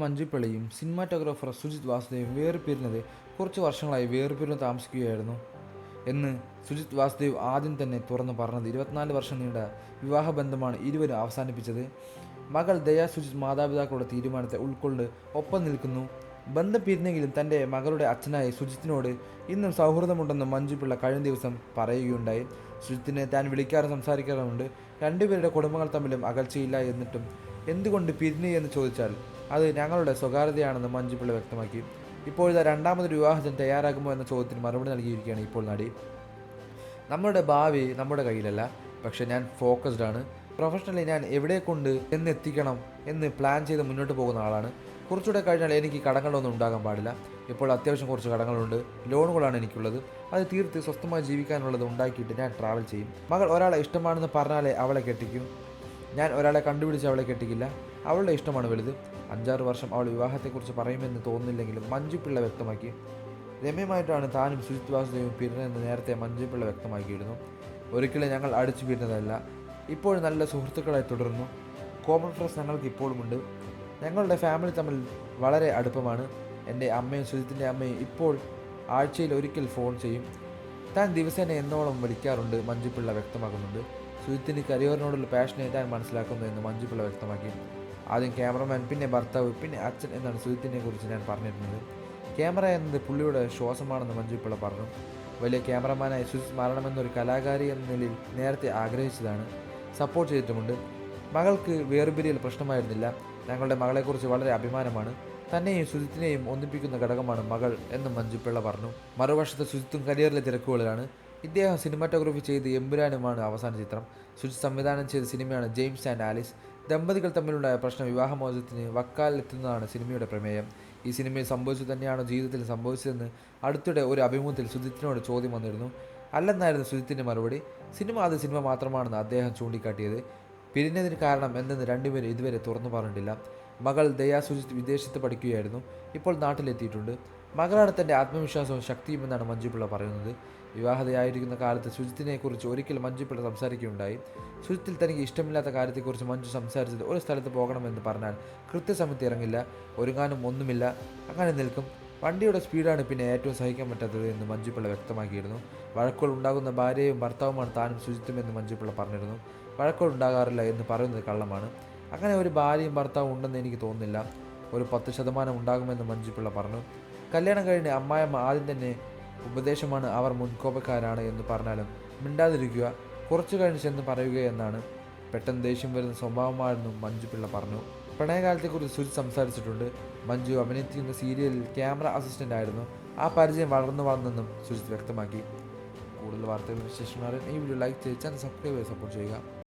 മഞ്ജുപിള്ളയും cinematographer Sujith വാസുദേവും വേർപിരിഞ്ഞത് കുറച്ച് വർഷങ്ങളായി വേർപിരിഞ്ഞ് താമസിക്കുകയായിരുന്നു എന്ന് സുജിത് വാസുദേവ് ആദ്യം തന്നെ തുറന്നു പറഞ്ഞത്. 24 വർഷം നീണ്ട വിവാഹബന്ധമാണ് ഇരുവരും അവസാനിപ്പിച്ചത്. മകൾ ദയാ സുജിത് മാതാപിതാക്കളുടെ തീരുമാനത്തെ ഉൾക്കൊണ്ട് ഒപ്പം നിൽക്കുന്നു. ബന്ധം പിരിഞ്ഞെങ്കിലും തൻ്റെ മകളുടെ അച്ഛനായ സുജിത്തിനോട് ഇന്നും സൗഹൃദമുണ്ടെന്ന് മഞ്ജുപിള്ള കഴിഞ്ഞ ദിവസം പറയുകയുണ്ടായി. സുജിത്തിനെ താൻ വിളിക്കാറും സംസാരിക്കാറുമുണ്ട്. രണ്ടുപേരുടെ കുടുംബങ്ങൾ തമ്മിലും അകൽച്ചയില്ല. എന്നിട്ടും എന്തുകൊണ്ട് പിരിഞ്ഞു എന്ന് ചോദിച്ചാൽ അത് ഞങ്ങളുടെ സ്വകാര്യതയാണെന്ന് മഞ്ജുപിള്ള വ്യക്തമാക്കി. ഇപ്പോഴത്തെ രണ്ടാമതൊരു വിവാഹത്തിന് തയ്യാറാകുമോ എന്ന ചോദ്യത്തിന് മറുപടി നൽകിയിരിക്കുകയാണ് ഇപ്പോൾ നടി. നമ്മുടെ ഭാവി നമ്മുടെ കയ്യിലല്ല, പക്ഷേ ഞാൻ ഫോക്കസ്ഡ് ആണ്. പ്രൊഫഷണലി ഞാൻ എവിടെ കൊണ്ട് എന്നെത്തിക്കണം എന്ന് പ്ലാൻ ചെയ്ത് മുന്നോട്ട് പോകുന്ന ആളാണ്. കുറച്ചുകൂടെ കഴിഞ്ഞാൽ എനിക്ക് കടങ്ങളൊന്നും ഉണ്ടാകാൻ പാടില്ല. ഇപ്പോൾ അത്യാവശ്യം കുറച്ച് കടങ്ങളുണ്ട്. ലോണുകളാണ് എനിക്കുള്ളത്. അത് തീർത്ത് സ്വസ്ഥമായി ജീവിക്കാനുള്ളത് ഉണ്ടാക്കിയിട്ട് ഞാൻ ട്രാവൽ ചെയ്യും. മകൾ ഒരാളെ ഇഷ്ടമാണെന്ന് പറഞ്ഞാലേ അവളെ കെട്ടിക്കും. ഞാൻ ഒരാളെ കണ്ടുപിടിച്ച് അവളെ കെട്ടിക്കില്ല. അവളുടെ ഇഷ്ടമാണ് വലുത്. 5-6 വർഷം അവൾ വിവാഹത്തെക്കുറിച്ച് പറയുമെന്ന് തോന്നുന്നില്ലെങ്കിലും മഞ്ജുപിള്ള വ്യക്തമാക്കി. രമ്യമായിട്ടാണ് താനും സുജിത് വാസുദേവും പിരിഞ്ഞതെന്ന് നേരത്തെ മഞ്ജുപിള്ള വ്യക്തമാക്കിയിരുന്നു. ഒരിക്കലും ഞങ്ങൾ അടിച്ചു പിരിഞ്ഞതല്ല, ഇപ്പോഴും നല്ല സുഹൃത്തുക്കളായി തുടരുന്നു. കോമൺ ഫ്രണ്ട്സ് ഞങ്ങൾക്ക് ഇപ്പോഴുമുണ്ട്. ഞങ്ങളുടെ ഫാമിലി തമ്മിൽ വളരെ അടുപ്പമാണ്. എൻ്റെ അമ്മയും സുജിത്തിൻ്റെ അമ്മയും ഇപ്പോൾ ആഴ്ചയിൽ ഒരിക്കൽ ഫോൺ ചെയ്യും. താൻ ദിവസേന എന്നോളം വിളിക്കാറുണ്ട് മഞ്ജുപിള്ള വ്യക്തമാക്കുന്നുണ്ട്. സുജിത്തിന് കരിയറിനോടുള്ള പാഷനെ താൻ മനസ്സിലാക്കുന്നു എന്ന് മഞ്ജുപിള്ള വ്യക്തമാക്കി. ആദ്യം ക്യാമറമാൻ, പിന്നെ ഭർത്താവ്, പിന്നെ അച്ഛൻ എന്നാണ് സുജിത്തിനെ കുറിച്ച് ഞാൻ പറഞ്ഞിരുന്നത്. ക്യാമറ എന്നത് പുള്ളിയുടെ ശ്വാസമാണെന്ന് മഞ്ജുപിള്ള പറഞ്ഞു. വലിയ ക്യാമറമാനായി സുജിത്ത് മാറണമെന്നൊരു കലാകാരി എന്ന നിലയിൽ നേരത്തെ ആഗ്രഹിച്ചതാണ്. സപ്പോർട്ട് ചെയ്തിട്ടുമുണ്ട്. മകൾക്ക് വേർപിരിയൽ പ്രശ്നമായിരുന്നില്ല. ഞങ്ങളുടെ മകളെക്കുറിച്ച് വളരെ അഭിമാനമാണ്. തന്നെയും സുജിത്തിനെയും ഒന്നിപ്പിക്കുന്ന ഘടകമാണ് മകൾ എന്ന് മഞ്ജുപിള്ള പറഞ്ഞു. മറുവശത്ത് സുജിത്തും കരിയറിലെ തിരക്കുകളിലാണ്. ഇദ്ദേഹം സിനിമാറ്റോഗ്രഫി ചെയ്ത് എമ്പുരാനുമാണ് അവസാന ചിത്രം. സുജിത്ത് സംവിധാനം ചെയ്ത സിനിമയാണ് ജെയിംസ് ആൻഡ് ആലിസ്. ദമ്പതികൾ തമ്മിലുണ്ടായ പ്രശ്നം വിവാഹമോചനത്തിന് വക്കാലെത്തുന്നതാണ് സിനിമയുടെ പ്രമേയം. ഈ സിനിമയിൽ സംഭവിച്ചത് തന്നെയാണോ ജീവിതത്തിൽ സംഭവിച്ചതെന്ന് അടുത്തിടെ ഒരു അഭിമുഖത്തിൽ സുജിത്തിനോട് ചോദ്യം വന്നിരുന്നു. അല്ലെന്നായിരുന്നു സുജിത്തിൻ്റെ മറുപടി. സിനിമ അത് സിനിമ മാത്രമാണെന്ന് അദ്ദേഹം ചൂണ്ടിക്കാട്ടിയത്. പിരിഞ്ഞതിന് കാരണം എന്തെന്ന് രണ്ടുപേരും ഇതുവരെ തുറന്നു പറഞ്ഞിട്ടില്ല. മകൾ ദയാ സുജിത്ത് വിദേശത്ത് പഠിക്കുകയായിരുന്നു. ഇപ്പോൾ നാട്ടിലെത്തിയിട്ടുണ്ട്. മകളാണ് തൻ്റെ ആത്മവിശ്വാസവും ശക്തിയും എന്നാണ് മഞ്ജുപിള്ള പറയുന്നത്. വിവാഹിതയായിരിക്കുന്ന കാലത്ത് സുജിത്തിനെക്കുറിച്ച് ഒരിക്കൽ മഞ്ജുപിള്ള സംസാരിക്കുകയുണ്ടായി. സുജിത്തിൽ തനിക്ക് ഇഷ്ടമില്ലാത്ത കാര്യത്തെക്കുറിച്ച് മഞ്ജു സംസാരിച്ചത് ഒരു സ്ഥലത്ത് പോകണമെന്ന് പറഞ്ഞാൽ കൃത്യസമയത്ത് ഇറങ്ങില്ല, ഒരുങ്ങാനും ഒന്നുമില്ല, അങ്ങനെ നിൽക്കും. വണ്ടിയുടെ സ്പീഡാണ് പിന്നെ ഏറ്റവും സഹിക്കാൻ പറ്റാത്തത് എന്ന് മഞ്ജുപിള്ള വ്യക്തമാക്കിയിരുന്നു. വഴക്കുകൾ ഉണ്ടാകുന്ന ഭാര്യയും ഭർത്താവുമാണ് താനും സുജിത്തുമെന്ന് മഞ്ജുപിള്ള പറഞ്ഞിരുന്നു. വഴക്കുകൾ ഉണ്ടാകാറില്ല എന്ന് പറയുന്നത് കള്ളമാണ്. അങ്ങനെ ഒരു ഭാര്യയും ഭർത്താവും ഉണ്ടെന്ന് എനിക്ക് തോന്നുന്നില്ല. ഒരു 10% ഉണ്ടാകുമെന്ന് മഞ്ജുപിള്ള പറഞ്ഞു. കല്യാണം കഴിഞ്ഞ് അമ്മായിയമ്മ ആദ്യം തന്നെ ഉപദേശമാണ് അവർ മുൻകോപക്കാരാണ് എന്ന് പറഞ്ഞാലും മിണ്ടാതിരിക്കുക, കുറച്ചു കഴിഞ്ഞ് ചെന്ന് പറയുക എന്നാണ്. പെട്ടെന്ന് ദേഷ്യം വരുന്ന സ്വഭാവമാണെന്നും മഞ്ജുപിള്ള പറഞ്ഞു. പ്രണയകാലത്തെക്കുറിച്ച് സുജിത്ത് സംസാരിച്ചിട്ടുണ്ട്. മഞ്ജു അഭിനയിക്കുന്ന സീരിയലിൽ ക്യാമറ അസിസ്റ്റൻ്റ് ആയിരുന്നു. ആ പരിചയം വളർന്നെന്നും സുജിത്ത് വ്യക്തമാക്കി. കൂടുതൽ വാർത്തകളും വിശേഷങ്ങളും ഈ വീഡിയോ ലൈക്ക് ചെയ്ത് ചാനൽ സബ്സ്ക്രൈബ് ചെയ്ത് സപ്പോർട്ട് ചെയ്യുക.